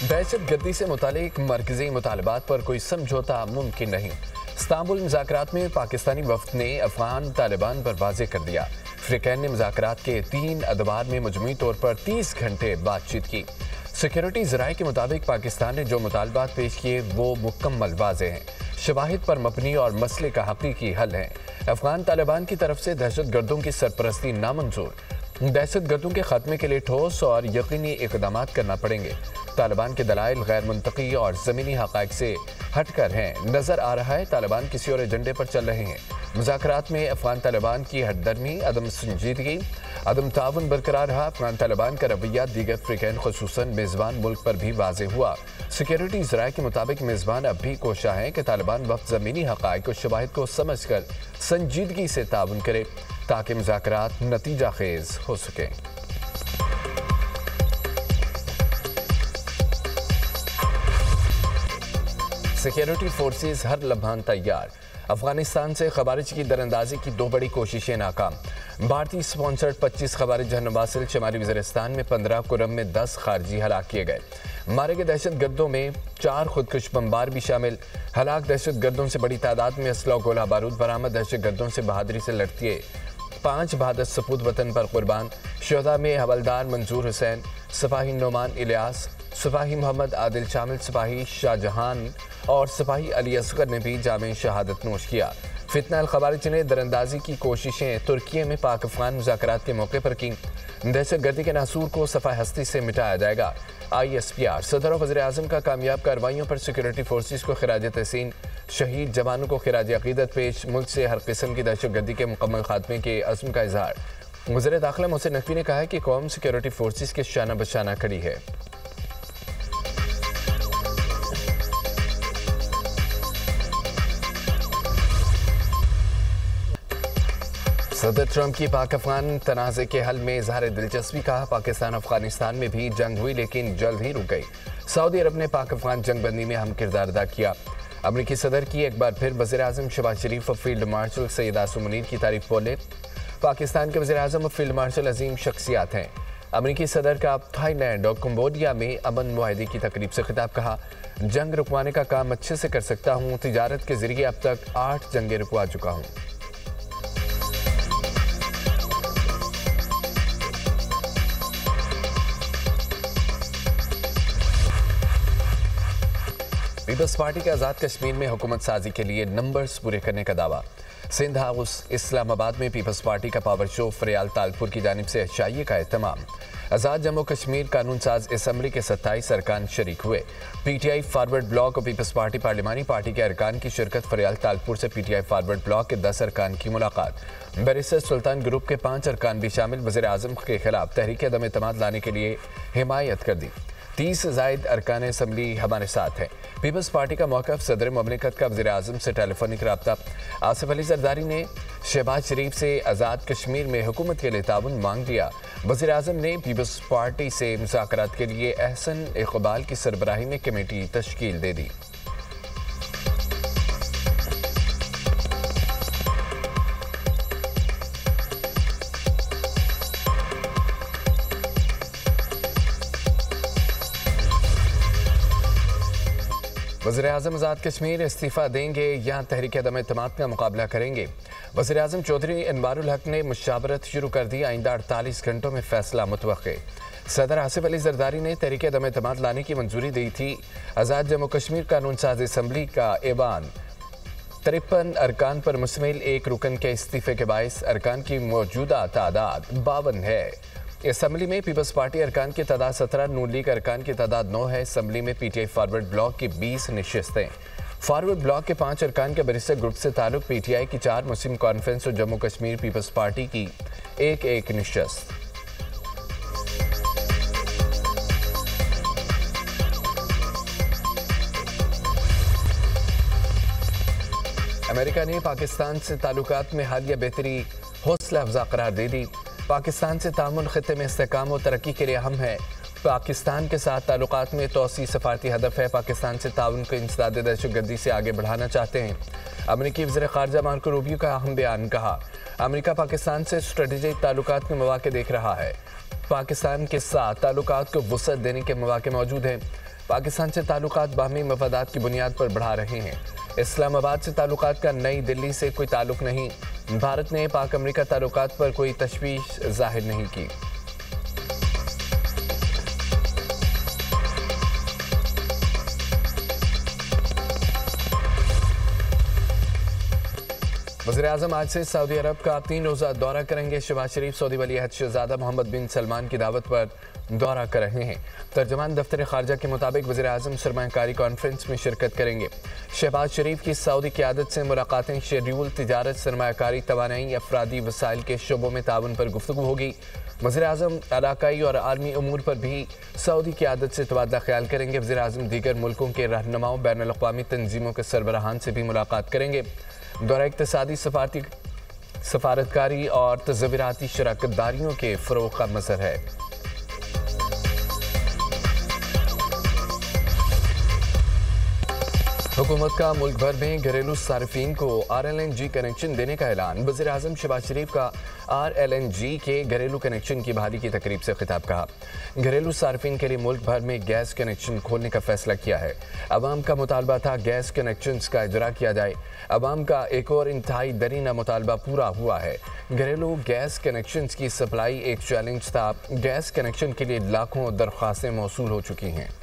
दहशत गर्दी से मुतालिक मरकजी मुतालबात पर कोई समझौता मुमकिन नहीं। इस्तांबुल मुज़ाकरात में पाकिस्तानी वफ्द ने अफगान तालिबान पर वाज़ेह कर दिया। अफ्रीकैन ने मुज़ाकरात के 3 अदवार में मजमूई तौर पर 30 घंटे बातचीत की। सिक्योरिटी ज़राए के मुताबिक पाकिस्तान ने जो मुतालबात पेश किए वो मुकम्मल वाज़ेह हैं, शवाहिद पर मबनी और मसले का हकीकी हल है। अफगान तालिबान की तरफ से दहशत गर्दों की सरपरस्ती नामंजूर, दहशत गर्दों के खात्मे के लिए ठोस और यकीनी इक़दाम करना पड़ेंगे। तालिबान के दलाइल गैर मुंतकी और ज़मीनी हक़ाइक़ से हटकर हैं। नज़र आ रहा है तालिबान किसी और एजेंडे पर चल रहे हैं। मुज़ाकरात में अफगान तालिबान की हटदर्मी, अदम संजीदगी, अदम ताउन बरकरार रहा। अफगान तालिबान का रवैया दीगर अफ्रीकैन खुसूसन मेज़बान मुल्क पर भी वाज़ेह हुआ। सिक्योरिटी ज़राए के मुताबिक मेज़बान अब भी कोशा है कि तालिबान वक्त ज़मीनी हक़ाइक़ और शवाहिद को समझ कर संजीदगी से ताउन करे ताकि मुज़ाकरात नतीजा खेज़ हो सकें। सिक्योरिटी फोर्सेस हर लम्हान तैयार। अफगानिस्तान से खवारिज की दरअंदाजी की 2 बड़ी कोशिशें नाकाम। भारतीय स्पॉन्सर्ड 25 खवारिज नवासिल शमाली वज़ीरिस्तान में 15, कुरम में 10 खारजी हलाक किए गए। मारे गए दहशत गर्दों में 4 खुदकुश बमबार भी शामिल। हलाक दहशत गर्दों से बड़ी तादाद में असला गोला बारूद बरामद। दहशत गर्दों से बहादुरी से लड़ती है 5 बहादुर सपूत वतन पर कुर्बान। शहदा में हवलदार मंजूर हुसैन, सिपाही नोमान इलियास, सिपाही मोहम्मद आदिल शामिल, सिपाही शाहजहान और सिपाही अली असगर ने भी जामे शहादत नोश किया। फितना अल खवारिज ने दरअंदाजी की कोशिशें तुर्की में पाक अफगान मुज़ाकरात के मौके पर की। दहशत गर्दी के नासूर को सफ़ा हस्ती से मिटाया जाएगा। ISPR सदर और वज़ीर आज़म का कामयाब कार्रवाइयों पर सिक्योरिटी फोर्सेस को खिराज तहसीन। शहीद जवानों को खिराज अक़ीदत पेश। मुल्क से हर किस्म की दहशत गर्दी के मुकम्मल खात्मे के अज़्म का इज़हार। वज़ीर दाखिला मोहसिन नकवी ने कहा है कि कौम सिक्योरिटी फोर्सेस के शाना बशाना खड़ी है। सदर ट्रंप की पाक अफगान तनाज़े के हल में इज़हार दिलचस्पी। कहा पाकिस्तान अफगानिस्तान में भी जंग हुई लेकिन जल्द ही रुक गई। सऊदी अरब ने पाक अफगान जंग बंदी में अहम किरदार अदा किया। अमरीकी सदर की एक बार फिर वज़ीर आज़म शहबाज शरीफ और फील्ड मार्शल सैयद आसिम मुनीर की तारीफ बोले। पाकिस्तान के वज़ीर आज़म और फील्ड मार्शल अजीम शख्सियात हैं। अमरीकी सदर का थाईलैंड और कम्बोडिया में अमन मुआहदे की तकरीब से खिताब। कहा जंग रुकवाने का काम अच्छे से कर सकता हूँ। तिजारत के ज़रिए अब तक 8 जंगें रुकवा चुका हूँ। पीपल्स पार्टी का आज़ाद कश्मीर में हुकूमत साजी के लिए नंबर्स पूरे करने का दावा। सिंध हाउस इस्लामाबाद में पीपल्स पार्टी का पावर शो फरियाल तालपुर की जानिब से चाहिए का एहतमाम। आज़ाद जम्मू कश्मीर कानून साज असम्बली के 27 अरकान शरीक हुए। PTI फॉरवर्ड ब्लॉक और पीपल्स पार्टी पार्लिमानी पार्टी के अरकान की शिरकत। फरियाल तालपुर से PTI फॉरवर्ड ब्लॉक के 10 अरकान की मुलाकात। बैरिस्टर सुल्तान ग्रुप के 5 अरकान भी शामिल। वज़ीर आज़म के खिलाफ तहरीक अदम एतमाद लाने के लिए हिमायत कर दी। 30 ज़ायद अरकान असम्बली हमारे साथ हैं। पीपल्स पार्टी का मौक़िफ़ सदर मुमलिकत का वज़ीर आज़म से टेलीफोनिक रब्ता। आसिफ अली जरदारी ने शहबाज शरीफ से आज़ाद कश्मीर में हुकूमत के लिए ताउन मांग लिया। वज़ीर आज़म ने पीपल्स पार्टी से मुज़ाकरात के लिए अहसन इक़बाल की सरबराही में कमेटी तश्कील दे दी। वज़ीर आज़म आज़ाद कश्मीर इस्तीफ़ा देंगे या तहरीक अदम एतमाद का मुकाबला करेंगे। वज़ीर आज़म चौधरी अनवारुल हक ने मुशावरत शुरू कर दी। आइंदा 48 घंटों में फैसला मुतवक्के। सदर आसिफ अली जरदारी ने तहरीक अदम एतमाद लाने की मंजूरी दी थी। आज़ाद जम्मू कश्मीर कानून साज असम्बली का ऐवान 53 अरकान पर मुश्तमिल एक रुकन के इस्तीफ़े के बायस अरकान की मौजूदा तादाद 52 है। असम्बली में पीपल्स पार्टी अरकान की तादाद 17, नून लीग अरकान की तादाद 9 है। असम्बली में PTI फॉरवर्ड ब्लॉक की 20 नशिस्तें। फॉरवर्ड ब्लॉक के 5 अरकान के बैरिस्टर ग्रुप से ताल्लुक। PTI की 4, मुस्लिम कॉन्फ्रेंस और जम्मू कश्मीर पीपल्स पार्टी की एक नशिस्त। अमेरिका ने पाकिस्तान से ताल्लुकात में हालिया बेहतरी हौसला अफजा करार दे दी। पाकिस्तान से तामुन खित्ते में इस्तेहकाम और तरक्की के लिए अहम है। पाकिस्तान के साथ ताल्लुकात में तोसी सफारती हदफ है। पाकिस्तान से ताउन को इंसदाद दहशत गर्दी से आगे बढ़ाना चाहते हैं। अमरीकी वज़ीर ख़ारजा मार्को रूबियो का अहम बयान। कहा अमरीका पाकिस्तान से स्ट्रेटेजिक ताल्लुकात के मौक़े देख रहा है। पाकिस्तान के साथ ताल्लुकात को वुसअत देने के मौक़े मौजूद हैं। पाकिस्तान से ताल्लुकात बाहमी मफादात की बुनियाद पर बढ़ा रहे हैं। इस्लामाबाद से ताल्लुकात का नई दिल्ली से कोई ताल्लुक नहीं। भारत ने पाक अमेरिका ताल्लुकात पर कोई तशवीश जाहिर नहीं की। वज़ीर-ए-आज़म आज से सऊदी अरब का 3 रोज़ा दौरा करेंगे। शहबाज शरीफ सऊदी वली अहद शहज़ादा मोहम्मद बिन सलमान की दावत पर दौरा कर रहे हैं। तर्जमान दफ्तर खारजा के मुताबिक वज़ीर-ए-आज़म सरमायाकारी कॉन्फ्रेंस में शिरकत करेंगे। शहबाज शरीफ की सऊदी क़यादत से मुलाकातें शेड्यूल, तिजारत, सरमायाकारी, तवानाई, अफरादी वसाइल के शोबों में ताउन पर गुफ्तगू होगी। वज़ीर-ए-आज़म इलाकाई और आलमी उमूर पर भी सऊदी क़यादत से तबादला ख्याल करेंगे। वज़ीर-ए-आज़म दीगर मुल्कों के रहनुमाओं, बैनुल अक़वामी तंजीमों के सरबराहान से भी मुलाकात करेंगे। दौरा इक़्तिसादी, सफारतकारी और तज़वीराती शराकतदारियों के फ़रोग़ का मज़हर है। हुकूमत का मुल्क भर में घरेलू सार्फिन को RLNG कनेक्शन देने का ऐलान। वज़ीर-ए-आज़म शहबाज शरीफ का RLNG के घरेलू कनेक्शन की बहाली की तकरीब से खिताब कहा। घरेलू सार्फिन के लिए मुल्क भर में गैस कनेक्शन खोलने का फैसला किया है। अवाम का मुतालबा था गैस कनेक्शन का इजरा किया जाए। अवाम का एक और इंतहाई दरीना मुतालबा पूरा हुआ है। घरेलू गैस कनेक्शन की सप्लाई एक चैलेंज था। गैस कनेक्शन के लिए लाखों दरख्वास्तें मौसूल हो चुकी हैं।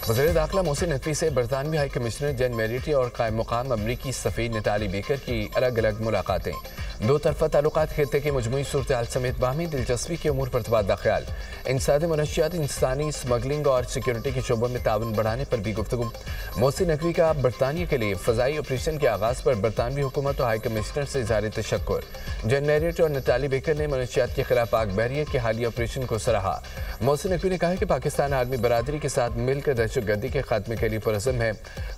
वज़ीर दाखिला मोहसिन नकवी से बरतानवी हाई कमिश्नर जैन मेरिटी और कायम मुकाम अमरीकी सफ़ीर नताली बेकर की अलग अलग मुलाकातें। दो तरफ़ा ताल्लुकात, खित्ते की मजमूई सूरत हाल समेत बाहमी दिलचस्पी के उमूर पर तबादला ख्याल। इंसानी मनशियात, इंसानी स्मगलिंग और सिक्योरिटी के शोबों में ताउन बढ़ाने पर भी गुफ्तगू। मोहसिन नकवी का बरतानिया के लिए फ़ज़ाई ऑपरेशन के आगाज़ पर बरतानवी हुकूमत और हाई कमिश्नर से इज़हार तशक्कुर। जैन मेरिट और नताली बेकर ने मनशियात के खिलाफ पाक बहरियत के हालिया ऑपरेशन को सराहा। मोहसिन नकवी ने कहा कि पाकिस्तान आलमी बरादरी के साथ मिलकर दहशतगर्दी के खात्मे के लिए पुरज़्म है।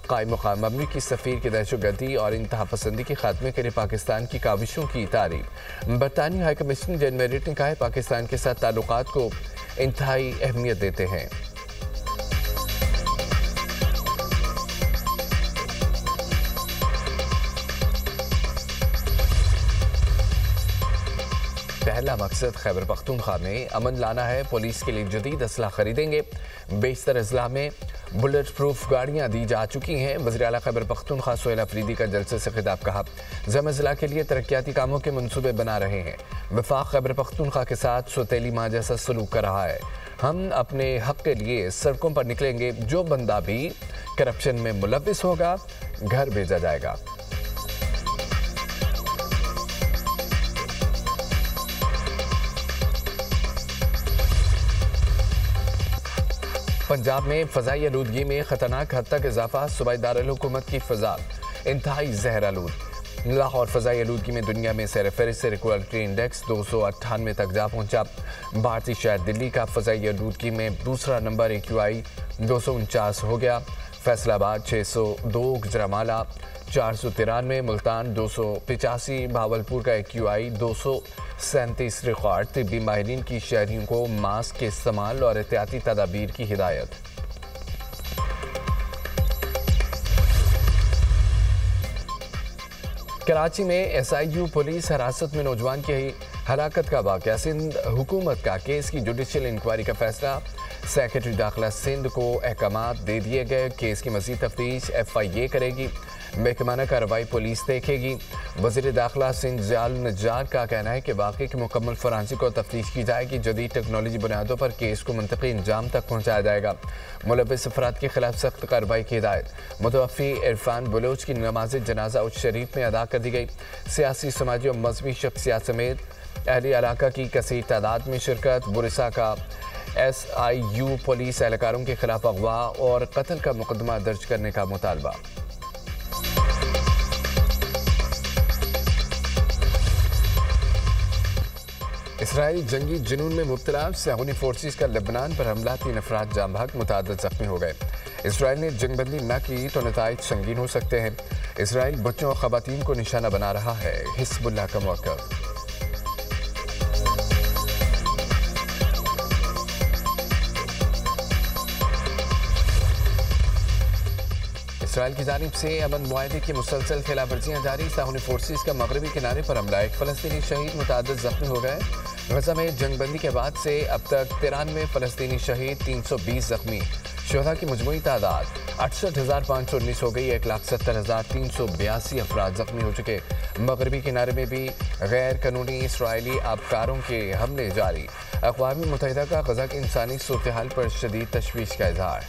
कायम मुकाम अमरीकी सफ़ीर की दहशतगर्दी और इंतहा पसंदी के खात्मे के लिए पाकिस्तान की काविशों की तारीफ। बरतानी हाई कमिश्नर जैन मेरिट ने कहा है पाकिस्तान के साथ ताल्लुकात को इंतहाई अहमियत देते हैं। पहला मकसद खैबर पख्तूनख्वा में अमन लाना है। पुलिस के लिए जदीद असलाह खरीदेंगे। बेशतर अजला में बुलेट प्रूफ गाड़ियां दी जा चुकी हैं। वज़ीर आला खैबर पख्तूनख्वा सोहेल अफरीदी का जलसे से खिताब कहा। ज़म ज़िला के लिए तरक्याती कामों के मनसूबे बना रहे हैं। वफाक खैबर पख्तूनख्वा के साथ सौतेली माँ जैसा सलूक कर रहा है। हम अपने हक के लिए सड़कों पर निकलेंगे। जो बंदा भी करप्शन में मुलव्विस होगा घर भेजा जाएगा। पंजाब में फ़ज़ाई आलूदगी में ख़तरनाक हद तक इजाफा। सूबाई दारुल-हुकूमत की फ़ज़ा इंतहाई ज़हर आलूद। लाहौर फ़ज़ाई आलूदगी में दुनिया में सैर फहरिस्त से क्वालिटी इंडेक्स 298 तक जा पहुंचा। भारतीय शहर दिल्ली का फ़ज़ाई आलूदगी में दूसरा नंबर AQI 249 हो गया। फैसलाबाद 602, गुजरांवाला 493, मुल्तान 285, भावलपुर का AQI 237 रिकॉर्ड। तिब्बी माहिरीन की शहरियों को मास्क के इस्तेमाल और एहतियाती तदाबीर की हिदायत। कराची में SIU पुलिस हिरासत में नौजवान की हलाकत का वाक़या। सिंध हुकूमत का केस की जुडिशल इंक्वायरी का फैसला। सेक्रेटरी दाखिला सिंध को अहकामात दे दिए गए। केस की मज़ीद तफ्तीश FIA करेगी। महकमाना कार्रवाई पुलिस देखेगी। वज़ीर दाखिला सिंध ज़ियाउल नज्जार का कहना है कि वाक़े की मुकम्मल फॉरेंसिक और तफ्तीश की जाएगी। जदीद टेक्नोलॉजी बुनियादों पर केस को मंतकी इंजाम तक पहुँचाया जाएगा। मुलव्विस अफराद के खिलाफ सख्त कार्रवाई की हिदायत। मुतवफ़ी इरफान बलोच की नमाज जनाजा उच्च शरीफ में अदा कर दी गई। सियासी, समाजी और मजहबी शख्सियात समेत अहले इलाका की कसीर तादाद में शिरकत। बुरिसा का SIU पुलिस एहलकारों के खिलाफ अगवा और कत्ल का मुकदमा दर्ज करने का मुतालबा। इसराइल जंगी जुनून में मुब्तला। सयाहुनी फोर्सेस का लेबनान पर हमला, 3 अफराद जाम बहक, मुतअद्दिद जख्मी हो गए। इसराइल ने जंगबंदी न की तो नताइज संगीन हो सकते हैं। इसराइल बच्चों और ख़वातीन को निशाना बना रहा है। हिज़्बुल्लाह का मौक़िफ़। इसराइल की जानिब से अमन मुआहदे की मुसलसल खिलाफ वर्जियाँ जारी। साहूनी फोर्सेज का मगरबी किनारे पर हमला, एक फ़लस्तीनी शहीद, मुतअद्दिद जख्मी हो गए। गजा में जंगबंदी के बाद से अब तक 93 फ़लस्तीनी शहीद, 320 जख्मी। शुहदा की मजमूई तादाद 68,519 हो गई। 1,70,382 अफराद जख्मी हो चुके। मगरबी किनारे में भी गैर कानूनी इसराइली आबकारों के हमले जारी। अक़वाम मुत्तहिदा का गजा की इंसानी सूरत हाल पर शदीद तशवीश का इजहार।